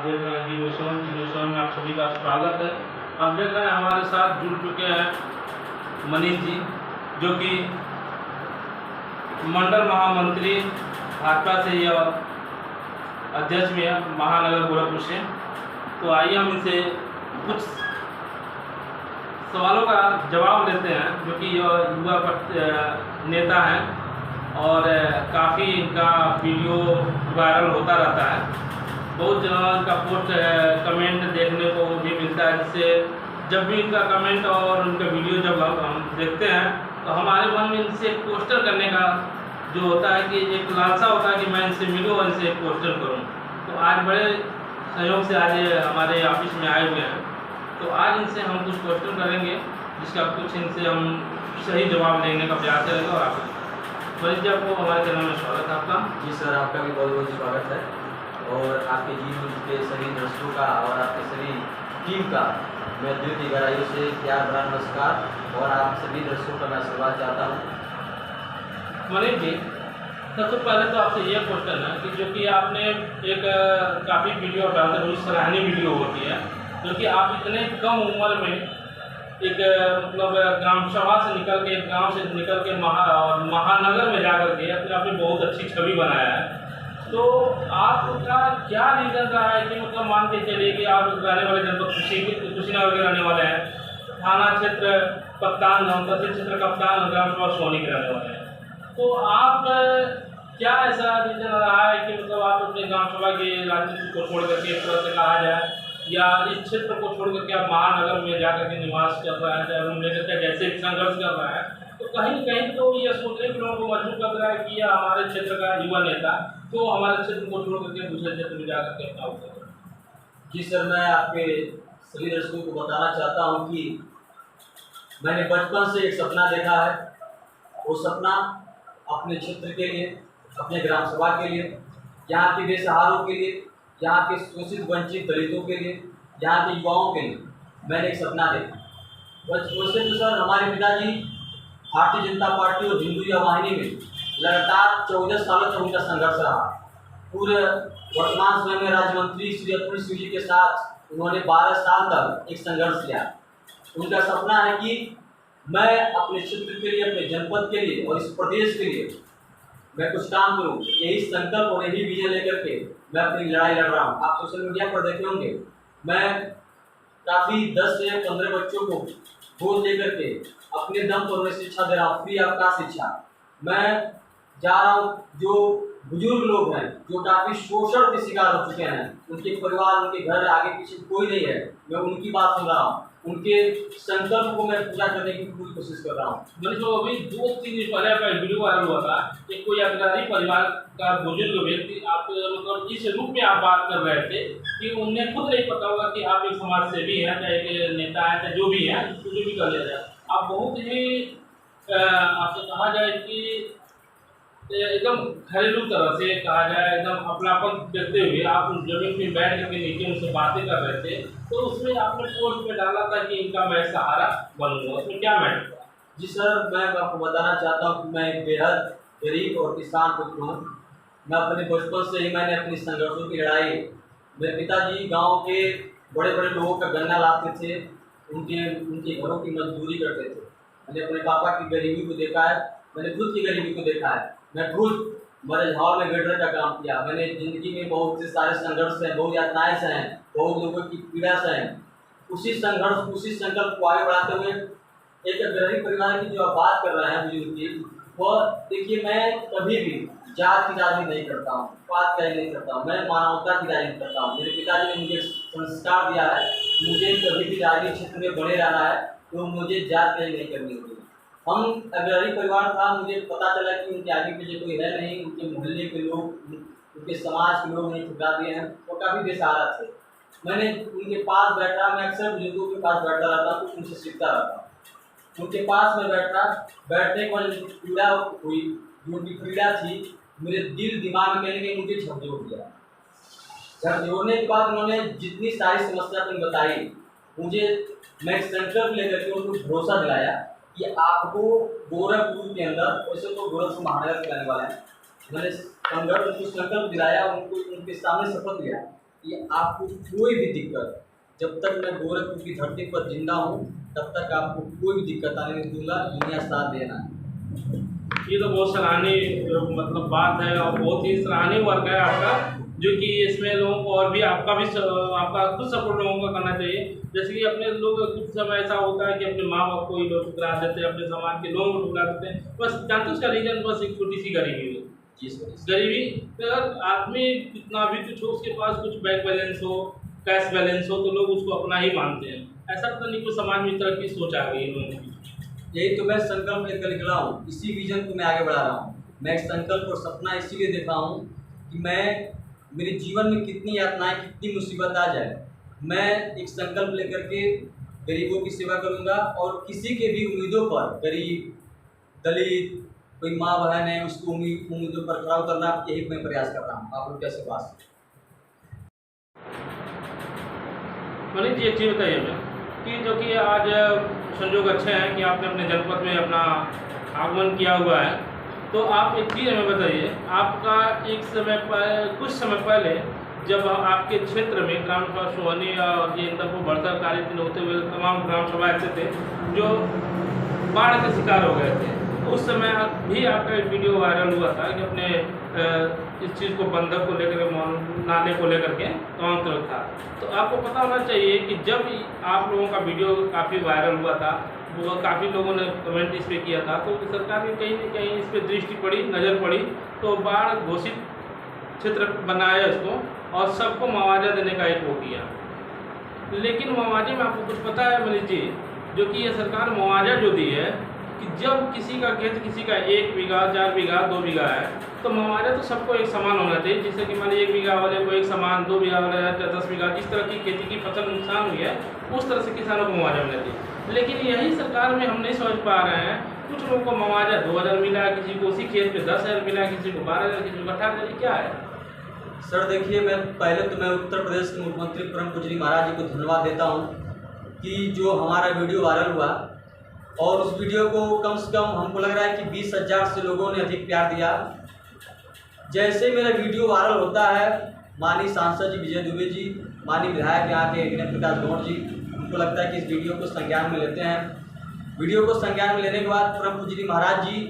आप देख रहे हैं जी न्यूज़ में आप सभी का स्वागत है। आप देख रहे हैं हमारे साथ जुड़ चुके हैं मनीष जी, जो कि मंडल महामंत्री भाजपा से या अध्यक्ष भी है महानगर गोरखपुर से। तो आइए हम इनसे कुछ सवालों का जवाब लेते हैं, जो कि युवा नेता हैं और काफ़ी इनका वीडियो वायरल होता रहता है। बहुत जगह का पोस्ट कमेंट देखने को भी मिलता है, जिससे जब भी इनका कमेंट और उनका वीडियो जब हम देखते हैं तो हमारे मन में इनसे एक पोस्टर करने का जो होता है कि एक लालसा होता है कि मैं इनसे मिलूँ और इनसे एक पोस्टर करूँ। तो आज बड़े सहयोग से आज हमारे ऑफिस में आए हुए हैं, तो आज इनसे हम कुछ क्वेश्चन करेंगे, जिसका कुछ इनसे हम सही जवाब लेने का प्रयास करेंगे। और आप मनीष जी, आपको हमारे चैनल में स्वागत है आपका। जी सर, आपका भी बहुत बहुत स्वागत है और आपके जी न्यूज़ के सभी दर्शकों का और आपके सभी टीम का मैं दिल की गहराइयों से प्यार भरा नमस्कार और आप सभी दर्शकों का मैं आशीर्वाद चाहता हूँ। मनीष जी, सबसे पहले तो आपसे ये क्वेश्चन है कि जो कि आपने एक काफ़ी वीडियो डालते हैं, बहुत सराहनीय वीडियो होती है, जो कि आप इतने कम उम्र में एक मतलब ग्राम सभा से निकल के, एक गांव से निकल के महानगर में जाकर के अपने आपने बहुत अच्छी छवि बनाया है। तो आपका क्या रीज़न रहा है कि मतलब मान के चलिए कि आप रहने वाले जनपद कुशीनगर के रहने वाले हैं, थाना क्षेत्र कप्तान, तहसील क्षेत्र कप्तान, ग्राम सभा सोनी के रहने वाले हैं, तो आप क्या ऐसा रीज़न रहा है कि मतलब आप अपने ग्राम सभा के राजनीति को छोड़ करके एक तरह से कहा जाए, या इस क्षेत्र को छोड़ करके आप महानगर में जाकर के निवास कर रहे हैं, चाहे रूम लेकर के जैसे भी संघर्ष कर रहे हैं, तो कहीं कहीं तो ये सोचने के लोगों को मजबूर कर रहा है कि यह हमारे क्षेत्र का युवा नेता तो हमारे क्षेत्र को छोड़ करके दूसरे क्षेत्र में जाकर के अपना कर। जी सर, मैं आपके सभी दर्शकों को बताना चाहता हूँ कि मैंने बचपन से एक सपना देखा है। वो सपना अपने क्षेत्र के लिए, अपने ग्राम सभा के लिए, यहाँ के बेसहारों के लिए, यहाँ के शोषित वंचित दलितों के लिए, यहाँ के युवाओं के लिए मैंने एक सपना देखा। वैसे तो सर हमारे पिताजी भारतीय जनता पार्टी और हिंदू युवा वाहिनी में लगातार 14 सालों तक उनका संघर्ष रहा। पूरे वर्तमान समय में राज्य मंत्री श्री अतुल सिंह जी के साथ उन्होंने 12 साल तक एक संघर्ष किया। उनका सपना है कि मैं अपने क्षेत्र के लिए, अपने जनपद के लिए और इस प्रदेश के लिए मैं कुछ काम करूं। यही संकल्प और यही विजन लेकर के मैं अपनी लड़ाई लड़ रहा हूं। आप सोशल मीडिया पर देखे होंगे, मैं काफ़ी 10 से 15 बच्चों को गोद लेकर के अपने दम पर उन्हें शिक्षा दे रहा हूँ, फ्री ऑफ कॉस्ट शिक्षा। मैं जा रहा हूँ, जो बुजुर्ग लोग हैं, जो काफ़ी शोषण के शिकार हो चुके हैं, उनके परिवार, उनके घर आगे पीछे कोई नहीं है, मैं उनकी बात सुन रहा हूँ, उनके संकल्प को मैं पूरा करने की पूरी कोशिश कर रहा हूँ। मतलब अभी 2-3 दिन पहले का वीडियो वायरल हुआ था कि कोई अग्रणी परिवार का बुजुर्ग व्यक्ति, आप मतलब इस रूप में आप बात कर रहे थे कि उन्हें खुद नहीं पता होगा कि आप एक समाज सेवी हैं, चाहे एक नेता है, चाहे जो भी है, जो भी कर लिया जाए। आप बहुत ही आपसे कहा जाए कि एकदम घरेलू तरह से कहा जाए, एकदम अपनापन देखते हुए आप उस जमीन पे बैठ करके नीचे उनसे बातें कर रहे थे, तो उसमें आपने पोस्ट में डाला था कि इनका मैं सहारा बनूंगा। उसमें क्या मैटर था? जी सर, मैं आपको बताना चाहता हूँ कि मैं एक बेहद गरीब और किसान पुत्र हूँ। मैं अपने बचपन से ही मैंने अपनी संघर्षों की लड़ाई, मेरे पिताजी गाँव के बड़े बड़े लोगों का गन्ना लाते थे, उनके घरों की मजदूरी करते थे। मैंने अपने पापा की गरीबी को देखा है, मैंने खुद की गरीबी को देखा है। मैं खुद मरझाड़ में वेटर का काम किया। मैंने ज़िंदगी में बहुत से सारे संघर्ष हैं, बहुत यातनाएं सहे, बहुत लोगों की पीड़ा सहे। उसी संघर्ष, उसी संकल्प को आगे बढ़ाते हुए एक गरीब परिवार की जो आप बात कर रहे हैं बुजुर्ग की, वह देखिए, मैं कभी भी जात की राजनीति नहीं करता हूँ, बात का नहीं करता हूँ, मैं मानवता की राजनीति करता हूँ। मेरे पिताजी ने मुझे संस्कार दिया है, मुझे कभी भी राजनीतिक क्षेत्र में बने रहना है, तो मुझे जात की नहीं करनी होगी। हम अग्रणी परिवार था, मुझे पता चला कि उनके आगे पीछे कोई है नहीं, उनके मोहल्ले के लोग, उनके समाज के लोग नहीं ठुकरा दिए हैं, वो काफ़ी बेसहारा थे। मैंने उनके पास बैठा, मैं अक्सर बुजुर्गों के पास बैठता रहता हूँ, कुछ उनसे सीखता रहता हूँ। उनके पास में बैठने के बाद पीड़ा हुई, जो उनकी पीड़ा थी, मेरे दिल दिमाग में कहीं मुझे झकझोर दिया। झकझोरने के बाद उन्होंने जितनी सारी समस्या तुम बताई, मैं एक संकल्प लेकर के उनको भरोसा दिलाया कि आपको गोरखपुर के अंदर, वैसे तो गोरखपुर महानगर के रहने वाले हैं, मैंने संकल्प दिलाया, उनको उनके सामने शपथ लिया कि आपको कोई भी दिक्कत, जब तक मैं गोरखपुर की धरती पर जिंदा हूँ तब तक आपको कोई भी दिक्कत आने नहीं दूंगा, दुनिया साथ देना है। ये तो बहुत सराहनीय मतलब बात है और बहुत ही सराहनीय वर्क है आपका, जो कि इसमें लोगों को और भी आपका खुद सपोर्ट लोगों को करना चाहिए। जैसे कि अपने लोग कुछ समय ऐसा होता है कि अपने माँ बाप को ही लोग ठुकरा देते हैं, अपने समाज के लोगों को ठुकरा देते हैं, बस जानते उसका रीजन बस एक छोटी सी गरीबी है। गरीबी अगर आदमी कितना भी कुछ हो, उसके पास कुछ बैंक बैलेंस हो, कैश बैलेंस हो, तो लोग उसको अपना ही मानते हैं। ऐसा पता नहीं कुछ समाज में इस तरह की सोच आ गई है लोगों की। यही तो मैं संकल्प लेकर निकला हूँ, इसी विजन को मैं आगे बढ़ा रहा हूँ। मैं एक संकल्प और सपना इसीलिए देखा हूँ कि मैं मेरे जीवन में कितनी यातनाएं, कितनी मुसीबत आ जाए, मैं एक संकल्प लेकर के गरीबों की सेवा करूँगा और किसी के भी उम्मीदों पर, गरीब, दलित, कोई माँ बहन है, उसको उम्मीदों पर खड़ा उतरना, यही मैं प्रयास कर रहा हूँ। आप लोग कैसे पास? मनीष जी, एक चीज़ बताइए हमें कि जो कि आज संजोग अच्छे हैं कि आपने अपने जनपद में अपना आगमन किया हुआ है, तो आप एक चीज़ हमें बताइए, आपका कुछ समय पहले जब आपके क्षेत्र में ग्राम सभा सोहनी और ये इनको बढ़तर कार्य होते हुए तमाम ग्राम सभा ऐसे थे जो बाढ़ के शिकार हो गए थे, उस समय भी आपका एक वीडियो वायरल हुआ था कि अपने इस चीज़ को बंधक को लेकर, नाले को लेकर के तमाम तरफ था। तो आपको पता होना चाहिए कि जब आप लोगों का वीडियो काफ़ी वायरल हुआ था, वो काफ़ी लोगों ने कमेंट इस पर किया था, तो सरकार की कहीं न कहीं इस पर दृष्टि पड़ी, नज़र पड़ी, तो बाढ़ घोषित क्षेत्र बनाया इसको और सबको मुआवजा देने का एक वो किया। लेकिन मुआवजे में आपको कुछ पता है मनीष जी, जो कि ये सरकार मुआवजा जो दी है कि जब किसी का खेत किसी का 1 बीघा, 4 बीघा, 2 बीघा है, तो मुआवजा तो सबको एक समान होना चाहिए। जैसे कि मान लीजिए 1 बीघा वाले को एक समान, 2 बीघा वाले 10 बीघा, जिस तरह की खेती की फसल नुकसान हुई है उस तरह से किसानों को मुआवजा मिलना चाहिए। लेकिन यही सरकार में हम नहीं समझ पा रहे हैं, कुछ लोगों को मुआवजा 2000 मिला, किसी को उसी खेत पे 10,000 मिला, किसी को 12,000, किसी को 18,000, क्या है? सर देखिए, मैं उत्तर प्रदेश के मुख्यमंत्री परम पूजनीय महाराज जी को धन्यवाद देता हूँ कि जो हमारा वीडियो वायरल हुआ और उस वीडियो को कम से कम हमको लग रहा है कि 20,000 से लोगों ने अधिक प्यार दिया। जैसे मेरा वीडियो वायरल होता है, माननीय सांसद जी विजय दुबे जी, माननीय विधायक यहाँ के विनय प्रकाश गौड़ जी, उनको लगता है कि इस वीडियो को संज्ञान में लेते हैं। वीडियो को संज्ञान में लेने के बाद परम पूजनीय महाराज जी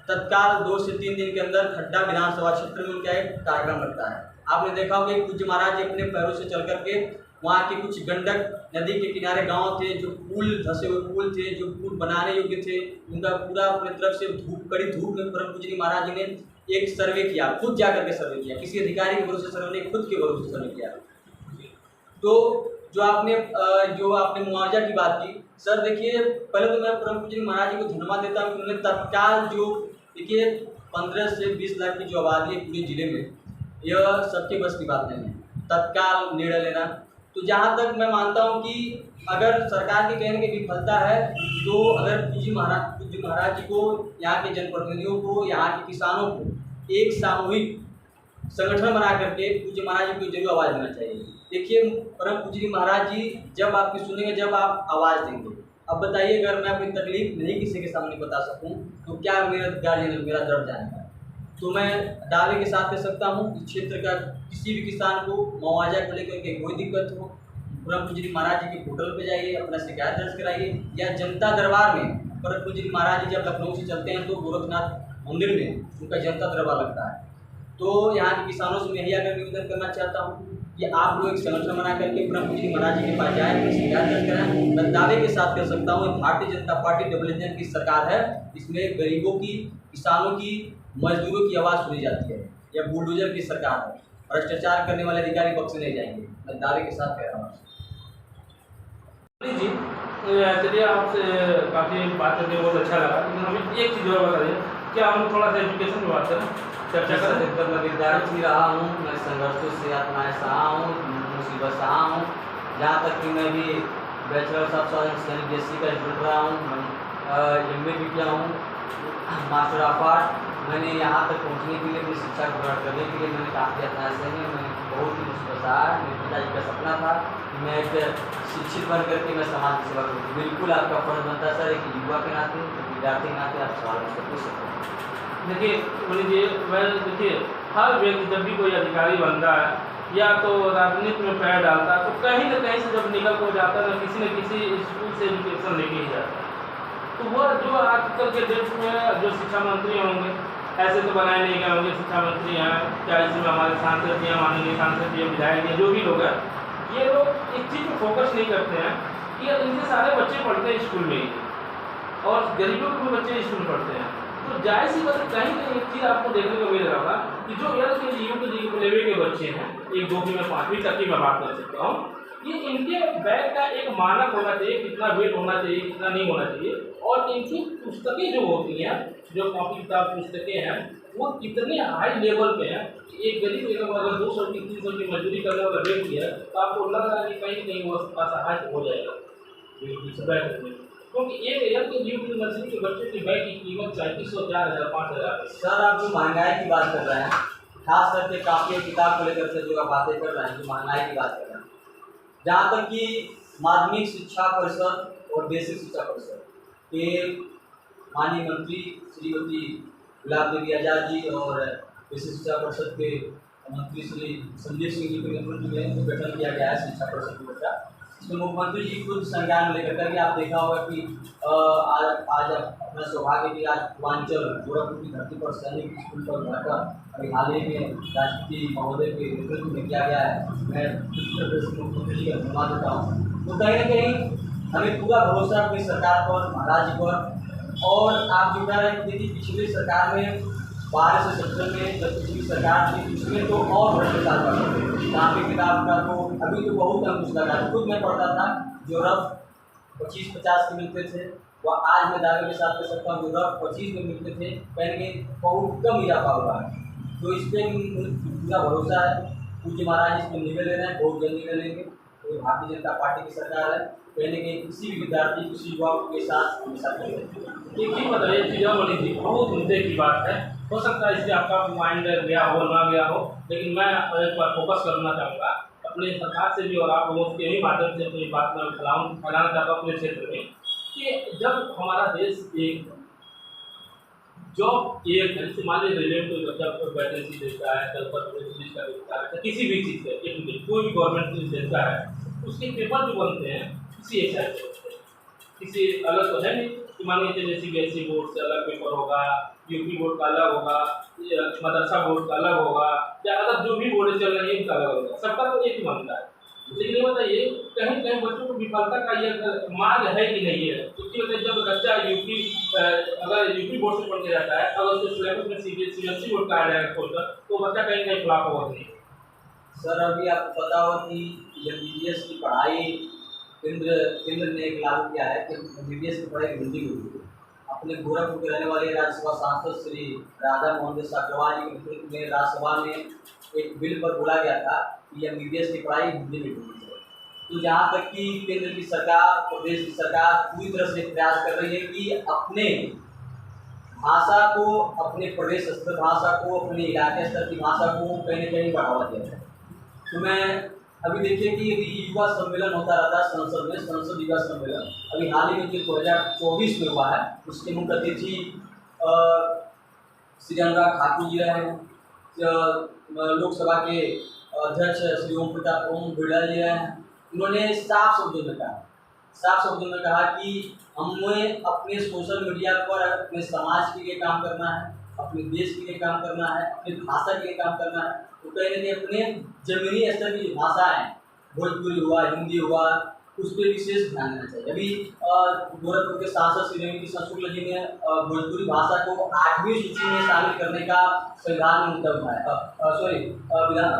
तत्काल 2 से 3 दिन के अंदर खड्डा विधानसभा क्षेत्र में उनका एक कार्यक्रम लगता है। आपने देखा होगा कि पूज्य महाराज जी अपने पैरों से चल करके वहाँ के कुछ गंडक नदी के किनारे गांव थे, जो पुल धंसे हुए पुल थे, जो पुल बनाने योग्य थे, उनका पूरा अपने तरफ से कड़ी धूप में परम पूजनीय महाराज जी ने एक सर्वे किया, खुद जाकर के सर्वे किया, किसी अधिकारी के भरोसे सर्वे नहीं, खुद के भरोसे सर्वे किया। तो जो आपने मुआवजा की बात की, सर देखिए, पहले तो मैं परम पूजनीय महाराज जी को धन्यवाद देता हूँ कि उन्होंने तत्काल देखिए 15 से 20 लाख की जो आबादी है पूरे जिले में, यह सबके बस की बात नहीं है, तत्काल निर्णय लेना। तो जहाँ तक मैं मानता हूँ कि अगर सरकार के कहने की विफलता है, तो अगर पूज्य महाराज जी को, यहाँ के जनप्रतिनिधियों को, यहाँ के किसानों को एक सामूहिक संगठन बना करके पूज्य महाराज जी को जरूर आवाज़ देना चाहिए। देखिए परम पूज्य महाराज जी जब आपकी सुनेंगे, जब आप आवाज़ देंगे। अब बताइए, अगर मैं अपनी तकलीफ नहीं किसी के सामने बता सकूं तो क्या मेरा गार्जियन, मेरा दर्द जानेगा? तो मैं दावे के साथ कह सकता हूं कि क्षेत्र का किसी भी किसान को मुआवजा को लेकर के कोई दिक्कत हो, परम पूजनीय महाराज जी के पोर्टल पे जाइए, अपना शिकायत दर्ज कराइए, या जनता दरबार में परम पूजनीय महाराज जी जब लखनऊ से चलते हैं तो गोरखनाथ मंदिर में उनका जनता दरबार लगता है। तो यहाँ के किसानों से मैं यही आकर निवेदन करना चाहता हूँ कि आप लोग एक संगठन बना करके परम पूजनीय महाराज जी के पास जाएँ, शिकायत दर्ज कराएं। मैं दावे के साथ कह सकता हूँ Bharatiya Janata party double engine की सरकार है, इसमें गरीबों की, किसानों की, मजदूरों की आवाज़ सुनी जाती है। यह बुलडोजर की सरकार है, भ्रष्टाचार करने वाले अधिकारी बख्शे नहीं जाएंगे, मैं दावे के साथ कह रहा हूँ। जी चलिए, आपसे काफ़ी बात करके बहुत अच्छा लगा, लेकिन हमें एक चीज़ और बता दीजिए, क्या हम थोड़ा सा एजुकेशन में बात करें, चर्चा करें? एकदम मैं विद्यार्थी ही रहा हूँ, मैं संघर्षों से आत्माएँ सहा हूँ, मुसीबत सहा हूँ, यहाँ तक कि मैं भी बैचलर ऑफ साइंस BSc का स्टूडेंट रहा हूँ, MA भी किया हूँ, मास्टर ऑफ आर्ट। मैंने यहाँ तक पहुँचने के लिए, अपनी शिक्षा को ग्रहण करने के लिए मैंने काफ़ी आत्माएँ सही हैं, मैंने बहुत ही मुसीबत सहा है। मेरे पिताजी का सपना था कि मैं एक शिक्षित बन करके मैं समाज की सेवा करूँ। बिल्कुल आपका फर्ज बनता है सर, एक युवा के नाते, एक विद्यार्थी के नाते आप सवाल मुझसे पूछ सकते हैं। देखिए बोलिए, मैं देखिए हर व्यक्ति जब भी कोई अधिकारी बनता है या तो राजनीति में पैर डालता है, तो कहीं न कहीं से जब निकल हो जाता है ना किसी न किसी स्कूल से एजुकेशन लेके ही जाता है। तो वह जो आजकल के डेट में जो शिक्षा मंत्री होंगे, ऐसे तो बनाए नहीं गए होंगे शिक्षा मंत्री हैं, चाहे इसमें हमारे सांसद जी हैं, माननीय सांसद जी हैं, विधायक हैं, जो भी लोग हैं, ये लोग इस चीज़ पर फोकस नहीं करते हैं कि इनके सारे बच्चे पढ़ते हैं स्कूल में ही और गरीबों के भी बच्चे स्कूल में पढ़ते हैं। तो जाहिर सी बात है, कहीं ना एक चीज़ आपको देखने को मिल रहा होगा कि जो एल के जी, यू के जी लेवल के बच्चे हैं, 1 2 की मैं 5वीं तक की मैं बात कर सकता हूँ, ये इनके बैग का एक मानक होना चाहिए, कितना वेट होना चाहिए, कितना नहीं होना चाहिए, और इनकी पुस्तकें जो होती हैं, जो कॉपी किताब पुस्तकें हैं, वो कितने हाई लेवल पे हैं कि एक गरीब एक अगर 200 की 300 की मजदूरी करने वाला व्यक्ति है, तो आपको लग रहा है कि कहीं ना कहीं वो असहाय हो जाएगा बैग में। क्योंकि एक एल के जी यूनिवर्सिटी के बच्चे की बैग की कीमत 3500, 4000, 5000। सर आप जो महंगाई की बात कर रहे हैं, खास करके कापी और किताब को लेकर से जो आप बातें कर रहे हैं, जो महंगाई की बात कर रहे हैं, जहाँ तक कि माध्यमिक शिक्षा परिषद और बेसिक शिक्षा परिषद के माननीय मंत्री श्रीमती गुलाब देवी आजाद जी और बेसिक शिक्षा परिषद के मंत्री श्री संदीप सिंह जी के नेतृत्व में जो गठन किया गया है शिक्षा परिषद की बच्चा, इसमें मुख्यमंत्री जी खुद संज्ञान लेकर के आप देखा होगा कि आज अपना सौभाग्य की आज पूर्वांचल गोरखपुर की धरती पर सैनिक स्कूल पर भरकर अभी हाल ही में राष्ट्रपति महोदय के नेतृत्व में किया गया है। मैं उत्तर प्रदेश के मुख्यमंत्री जी का धन्यवाद देता हूँ। तो कहीं ना कहीं हमें पूरा भरोसा अपनी सरकार पर, महाराज जी पर। और आप जो कह रहे हैं कि देखिए पिछली सरकार में 12 से 17 में जब पिछली सरकार थी उसमें तो और भ्रष्टाचार करते थे, कापी किताब का तो अभी तो बहुत कम कुछ लगा। खुद मैं पढ़ता था, जो रफ 25-50 के मिलते थे वह आज मैं दावे के साथ कह सकता हूँ जो रफ 25 में मिलते थे, पहले बहुत कम इजाफा हुआ है। तो इस पर पूरा भरोसा है, पूज्य महाराज इस पर निर्णय ले रहे हैं, बहुत जल्द निर्णय लेंगे। तो भारतीय जनता पार्टी की सरकार है, पहले के किसी भी विद्यार्थी किसी युवा के साथ हमेशा करेंगे। एक चीज़ बताइए, चीज़ा बोली थी, बहुत मुद्दे की बात है, हो सकता है इससे आपका माइंड गया हो ना गया हो, लेकिन मैं एक बार फोकस करना चाहूँगा अपने सरकार से भी और आप लोगों के ही माध्यम से अपनी बात में फैलाना चाहता हूँ अपने क्षेत्र में कि जब हमारा देश एक जॉब एक है, जैसे मान लीजिए रेलवे कोई बच्चा वैकेंसी देता है, कल पर पुलिस का देता है, किसी भी चीज़ का कोई भी गवर्नमेंट चीज़ देता है, उसके पेपर जो बनते हैं किसी एक साइड से होते हैं, किसी अलग तो है नहीं कि मान लीजिए CBSE बोर्ड से अलग पेपर होगा, यूपी बोर्ड का अलग होगा, मदरसा बोर्ड का अलग होगा, या अलग जो भी बोर्ड चल रही है उनका अलग होगा, सबका तो एक ही मानता है। लेकिन ये बताइए कहीं कहीं बच्चों को विफलता का ये मार्ग है कि नहीं है? क्योंकि मतलब जब बच्चा अगर यूपी बोर्ड से पढ़ के जाता है, अगर उसके सिलेबस में CBSE बोर्ड का आ जाएगा कोर्स, तो बच्चा कहीं कहीं फ्लॉप होगा नहीं। सर अभी आपको पता हो कि MBBS की पढ़ाई केंद्र ने एक लागू किया है कि MBBS की पढ़ाई हिंदी में होगी। अपने गोरखपुर के रहने वाले राज्यसभा सांसद श्री राधा मोहन साग्रवाल जी के नेतृत्व में राज्यसभा में एक बिल पर बोला गया था कि MBBS की पढ़ाई हिंदी में होनी चाहिए। तो जहाँ तक कि केंद्र की सरकार, प्रदेश की सरकार पूरी तरह से प्रयास कर रही है कि अपने भाषा को, अपने प्रदेश स्तर भाषा को, अपने इलाके स्तर की भाषा को कहीं न कहीं बढ़ावा दिया जाए। तो मैं अभी देखिए कि युवा सम्मेलन होता रहता है संसद में, संसद युवा सम्मेलन अभी हाल ही में जो 2024 में हुआ है, उसके मुख्य अतिथि श्री अनुराग ठाकुर जी रहे हैं, लोकसभा के अध्यक्ष श्री ओम बिरला जी रहे हैं। उन्होंने साफ शब्दों में कहा कि हमें अपने सोशल मीडिया पर अपने समाज के लिए काम करना है, अपने देश के लिए काम करना है, अपनी भाषा के लिए काम करना है। तो कहीं ना कहीं अपने जमीनी स्तर की भाषा है, भोजपुरी हुआ, हिंदी हुआ, उस पर विशेष ध्यान देना चाहिए। अभी गोरखपुर के सांसद श्री रविकिशन शुक्ल जी ने भोजपुरी भाषा को 8वीं सूची में शामिल करने का संविधान में मुद्दा उठाया,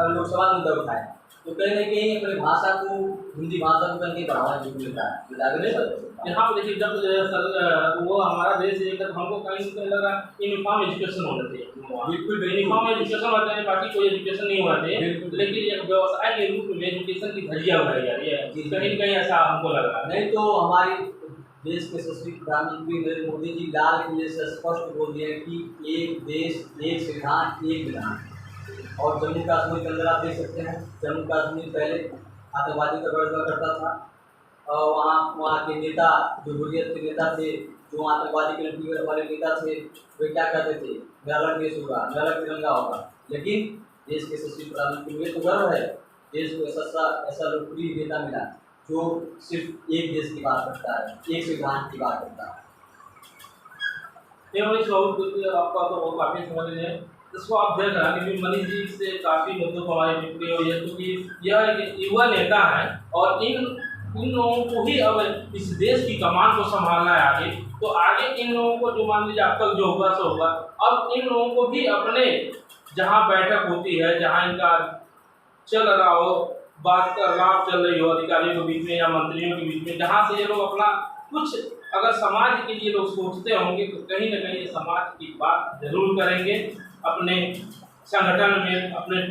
लोकसभा में मुद्दा उठाया। तो कहीं ना कहीं अपनी भाषा को, हिंदी भाषा को कहीं बढ़ावा मिलता है। यहाँ पर देखिए जब वो हमारा देश है, तो हमको कहीं लग रहा यूनिफॉर्म एजुकेशन होना चाहिए। बिल्कुल यूनिफॉर्म एजुकेशन होता है, बाकी कोई एजुकेशन नहीं होना चाहिए, लेकिन एक व्यवसाय के रूप में एजुकेशन की धज्जियां उड़ाई जा रही है, कहीं कहीं ऐसा हमको लग रहा है। नहीं तो हमारी देश के यशस्वी प्रधानमंत्री नरेंद्र मोदी जी लाल किले से स्पष्ट बोल दिए कि एक देश, एक संविधान, एक विधान। और जम्मू कश्मीर के अंदर आप देख सकते हैं, जम्मू कश्मीर पहले आतंकवादी का गढ़ हुआ करता था, और वहाँ के नेता जो हुर्रियत के नेता थे, जो आतंकवादी के लड़की वाले नेता थे, वे क्या कहते थे, निराला केस होगा, निराला तिरंगा होगा। लेकिन देश के यशस्वी प्रधानमंत्री हुए, तो गर्व है देश को ऐसा लोकप्रिय नेता मिला जो सिर्फ एक देश की बात करता है, एक संविधान की बात करता है। ये मनीष बाबू आपका तो वो काफ़ी समझ है, इसको आप देख रहे हैं कि मनीष जी से काफ़ी मुद्दों पर हमारी टिप्पणी हुई है, क्योंकि यह एक युवा नेता है और इन लोगों को ही अब इस देश की कमान को संभालना है आगे। तो आगे इन लोगों को जो मान लीजिए अब तक जो होगा सो होगा, अब इन लोगों को भी अपने जहाँ बैठक होती है, जहाँ इनका चल रहा हो, बात चल रही हो अधिकारियों के बीच में या मंत्रियों के बीच में, जहाँ से ये लोग अपना कुछ अगर समाज के लिए लोग सोचते होंगे तो कहीं ना कहीं समाज की बात जरूर करेंगे अपने संगठन में, अपने